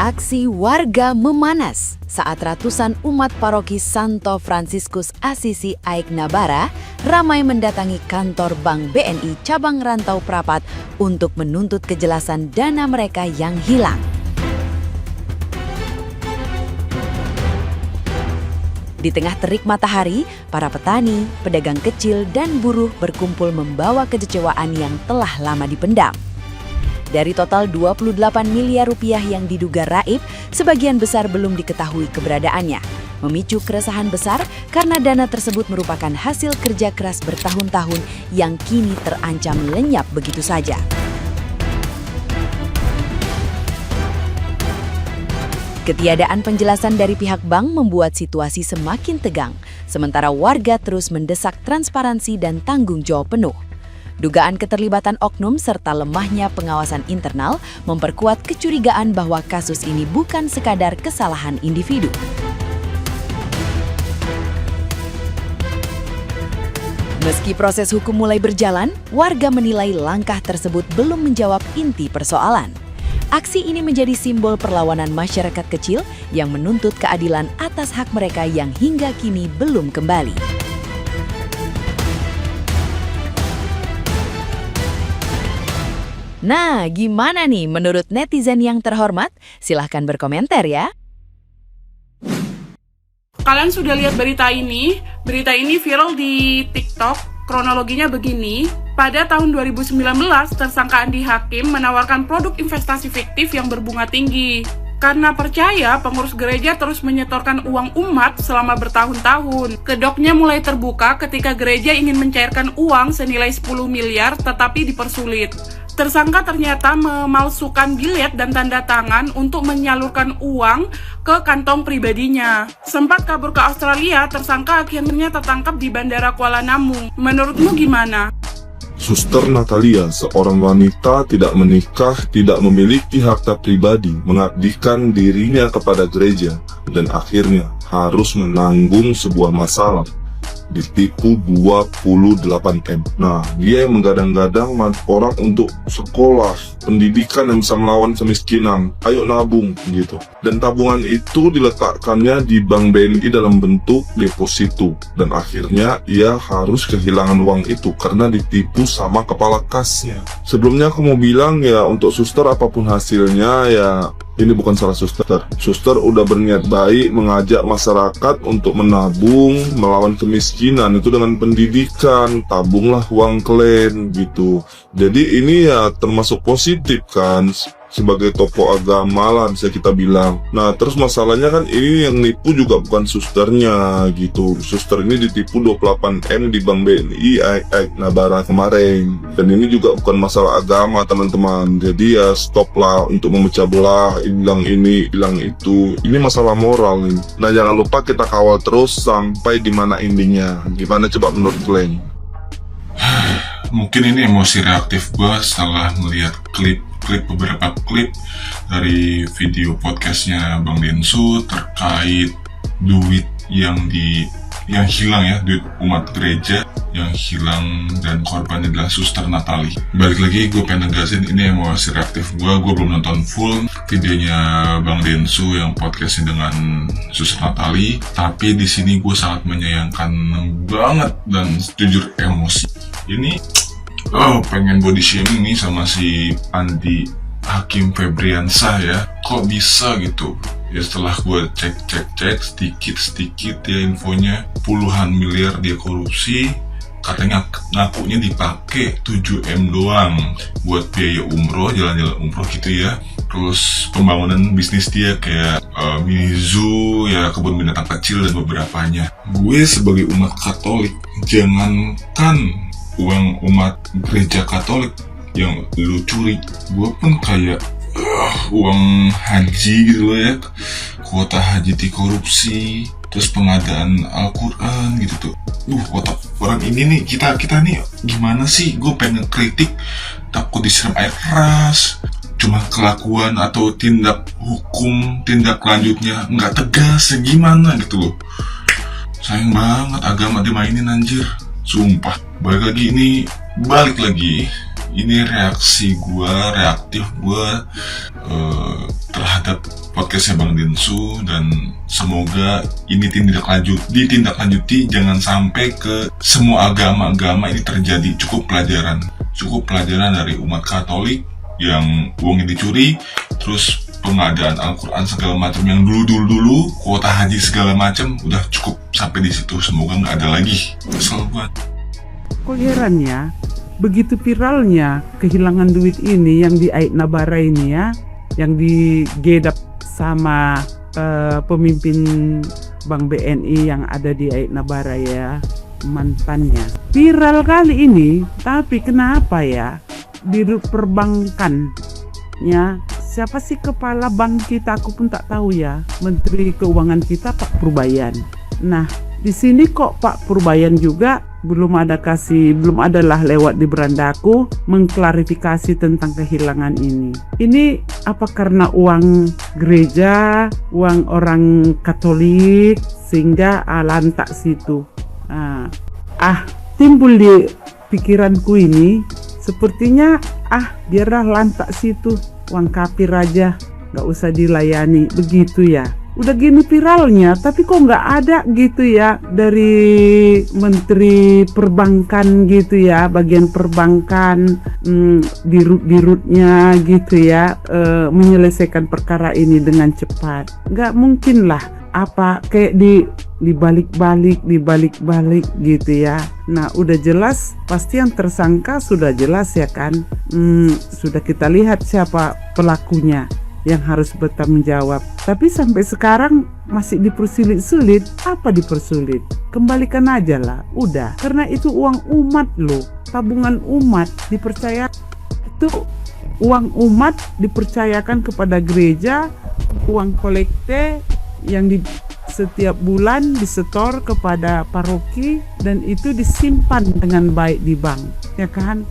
Aksi warga memanas saat ratusan umat paroki Santo Fransiskus Assisi Aik Nabara ramai mendatangi kantor Bank BNI cabang Rantau Prapat untuk menuntut kejelasan dana mereka yang hilang. Di tengah terik matahari, para petani, pedagang kecil, dan buruh berkumpul membawa kekecewaan yang telah lama dipendam. Dari total 28 miliar rupiah yang diduga raib, sebagian besar belum diketahui keberadaannya, memicu keresahan besar karena dana tersebut merupakan hasil kerja keras bertahun-tahun yang kini terancam lenyap begitu saja. Ketiadaan penjelasan dari pihak bank membuat situasi semakin tegang, sementara warga terus mendesak transparansi dan tanggung jawab penuh. Dugaan keterlibatan oknum serta lemahnya pengawasan internal memperkuat kecurigaan bahwa kasus ini bukan sekadar kesalahan individu. Meski proses hukum mulai berjalan, warga menilai langkah tersebut belum menjawab inti persoalan. Aksi ini menjadi simbol perlawanan masyarakat kecil yang menuntut keadilan atas hak mereka yang hingga kini belum kembali. Nah, gimana nih menurut netizen yang terhormat? Silahkan berkomentar ya. Kalian sudah lihat berita ini? Berita ini viral di TikTok. Kronologinya begini. Pada tahun 2019, tersangka Andi Hakim menawarkan produk investasi fiktif yang berbunga tinggi. Karena percaya, pengurus gereja terus menyetorkan uang umat selama bertahun-tahun. Kedoknya mulai terbuka ketika gereja ingin mencairkan uang senilai 10 miliar tetapi dipersulit. Tersangka ternyata memalsukan bilet dan tanda tangan untuk menyalurkan uang ke kantong pribadinya. Sempat kabur ke Australia, tersangka akhirnya tertangkap di Bandara Kuala Namu. Menurutmu gimana? Suster Natalia, seorang wanita tidak menikah, tidak memiliki harta pribadi, mengabdikan dirinya kepada gereja, dan akhirnya harus menanggung sebuah masalah. Ditipu 28M. Nah, dia yang menggadang-gadang orang untuk sekolah, pendidikan yang bisa melawan kemiskinan. Ayo nabung, gitu. Dan tabungan itu diletakkannya di Bank BNI dalam bentuk deposito. Dan akhirnya ia harus kehilangan uang itu karena ditipu sama kepala kasnya. Sebelumnya aku mau bilang ya, untuk suster apapun hasilnya ya, ini bukan salah suster. Suster udah berniat baik mengajak masyarakat untuk menabung, melawan kemiskinan itu dengan pendidikan, tabunglah uang kalian gitu. Jadi ini ya termasuk positif kan, sebagai tokoh agama lah bisa kita bilang. Nah terus masalahnya kan ini yang nipu juga bukan susternya gitu. Suster ini ditipu 28M di Bank BNI Aik Nabara kemarin. Dan ini juga bukan masalah agama teman-teman. Jadi ya stop lah untuk memecah belah, hilang ini, hilang itu. Ini masalah moral nih. Nah jangan lupa kita kawal terus sampai di mana endingnya. Gimana coba menurut kalian? Mungkin ini emosi reaktif gue setelah melihat beberapa klip dari video podcastnya Bang Densu terkait duit yang hilang ya, duit umat gereja yang hilang dan korbannya adalah Suster Natali. Balik lagi gue pengen negasin ini emosi reaktif gue belum nonton full videonya Bang Densu yang podcastnya dengan Suster Natali, tapi di sini gue sangat menyayangkan banget dan jujur emosi. Ini pengen body shaming nih sama si Andi Hakim Febriansah ya. Kok bisa gitu? Ya setelah gue cek sedikit ya infonya, puluhan miliar dia korupsi. Katanya ngakunya dipakai 7M doang buat biaya umroh, jalan-jalan umroh gitu ya. Terus pembangunan bisnis dia kayak mini zoo ya, kebun binatang kecil dan beberapanya. Gue sebagai umat Katolik, jangankan uang umat gereja Katolik yang lu curi, gue pun kayak uang haji gitu loh ya, kuota haji dikorupsi, terus pengadaan Al-Quran gitu tuh. Otak orang ini nih, kita nih gimana sih? Gue pengen kritik, takut disiram air keras. Cuma kelakuan atau tindak hukum, tindak lanjutnya nggak tegas, gimana gitu loh. Sayang banget agama dimainin anjir. Sumpah, balik lagi ini reaktif gue terhadap podcastnya Bang Densu, dan semoga ini ditindaklanjuti, jangan sampai ke semua agama-agama ini terjadi. Cukup pelajaran dari umat Katolik yang uangnya dicuri, terus pengadaan Al-Quran segala macam yang dulu, kuota haji segala macam, udah cukup sampai di situ. Semoga nggak ada lagi. Kesel banget. Kok heran ya, begitu viralnya kehilangan duit ini yang di Aik Nabara ini ya, yang digedap sama pemimpin Bank BNI yang ada di Aik Nabara ya, mantannya. Viral kali ini, tapi kenapa ya di perbankan ya? Siapa sih kepala bank kita? Aku pun tak tahu ya. Menteri Keuangan kita Pak Purbayan. Nah, di sini kok Pak Purbayan juga belum ada lah lewat di berandaku mengklarifikasi tentang kehilangan ini. Ini apa karena uang gereja, uang orang Katolik sehingga lantak situ. Timbul di pikiranku ini sepertinya biarlah lantak situ, uang kafir aja, nggak usah dilayani, begitu ya. Udah gini viralnya, tapi kok nggak ada gitu ya dari Menteri Perbankan gitu ya, bagian perbankan, dirutnya gitu ya, menyelesaikan perkara ini dengan cepat. Nggak mungkin lah, apa kayak dibalik-balik gitu ya. Nah, udah jelas, pasti yang tersangka sudah jelas ya kan. Sudah kita lihat siapa pelakunya yang harus bertanggung jawab. Tapi sampai sekarang masih dipersulit-sulit. Apa dipersulit? Kembalikan aja lah, udah. Karena itu uang umat loh, tabungan umat dipercaya. Itu uang umat dipercayakan kepada gereja, uang kolekte yang setiap bulan disetor kepada paroki, dan itu disimpan dengan baik di bank, ya kan?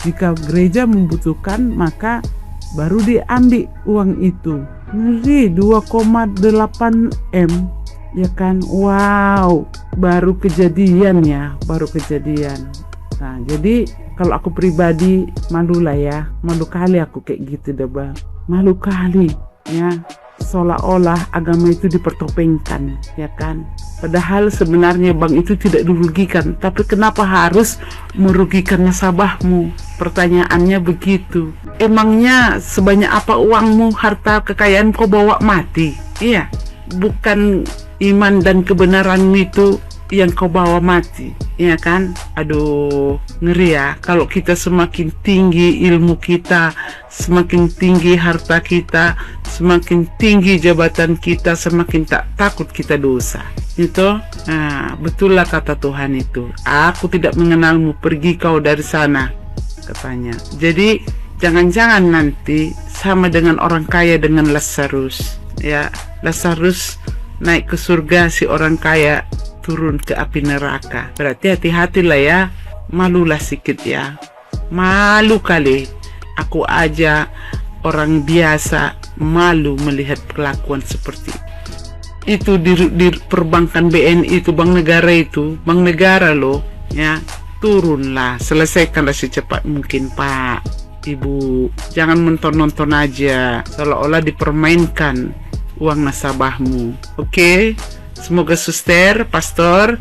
Jika gereja membutuhkan, maka baru diambil uang itu. Ngeri, 2,8 M, ya kan? Wow, baru kejadian. Nah, jadi kalau aku pribadi malu lah ya, malu kali aku kayak gitu deh bang, malu kali ya. Seolah-olah agama itu dipertopengkan, ya kan? Padahal sebenarnya bank itu tidak dirugikan, tapi kenapa harus merugikan nasabahmu? Pertanyaannya begitu. Emangnya sebanyak apa uangmu, harta kekayaan kau bawa mati? Iya, bukan iman dan kebenaranmu itu yang kau bawa mati, ya kan? Aduh, ngeri ya. Kalau kita semakin tinggi ilmu kita, semakin tinggi harta kita, semakin tinggi jabatan kita, semakin tak takut kita dosa. Itu, betul lah kata Tuhan itu. Aku tidak mengenalmu, pergi kau dari sana, katanya. Jadi jangan-jangan nanti sama dengan orang kaya dengan Lazarus, ya. Lazarus naik ke surga, si orang kaya turun ke api neraka. Berarti hati-hatilah ya, malulah sedikit ya, malu kali. Aku aja orang biasa malu melihat perlakuan seperti itu di perbankan BNI itu, bank negara loh ya. Turunlah, selesaikanlah secepat mungkin Pak Ibu, jangan nonton aja seolah-olah dipermainkan uang nasabahmu. Oke? Semoga suster, pastor,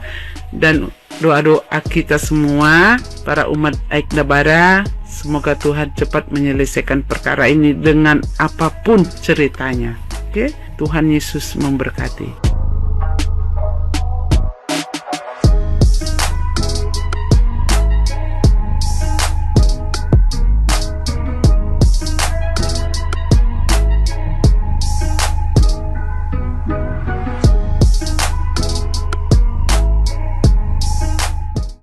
dan doa-doa kita semua, para umat Aik Nabara, semoga Tuhan cepat menyelesaikan perkara ini dengan apapun ceritanya. Oke? Tuhan Yesus memberkati.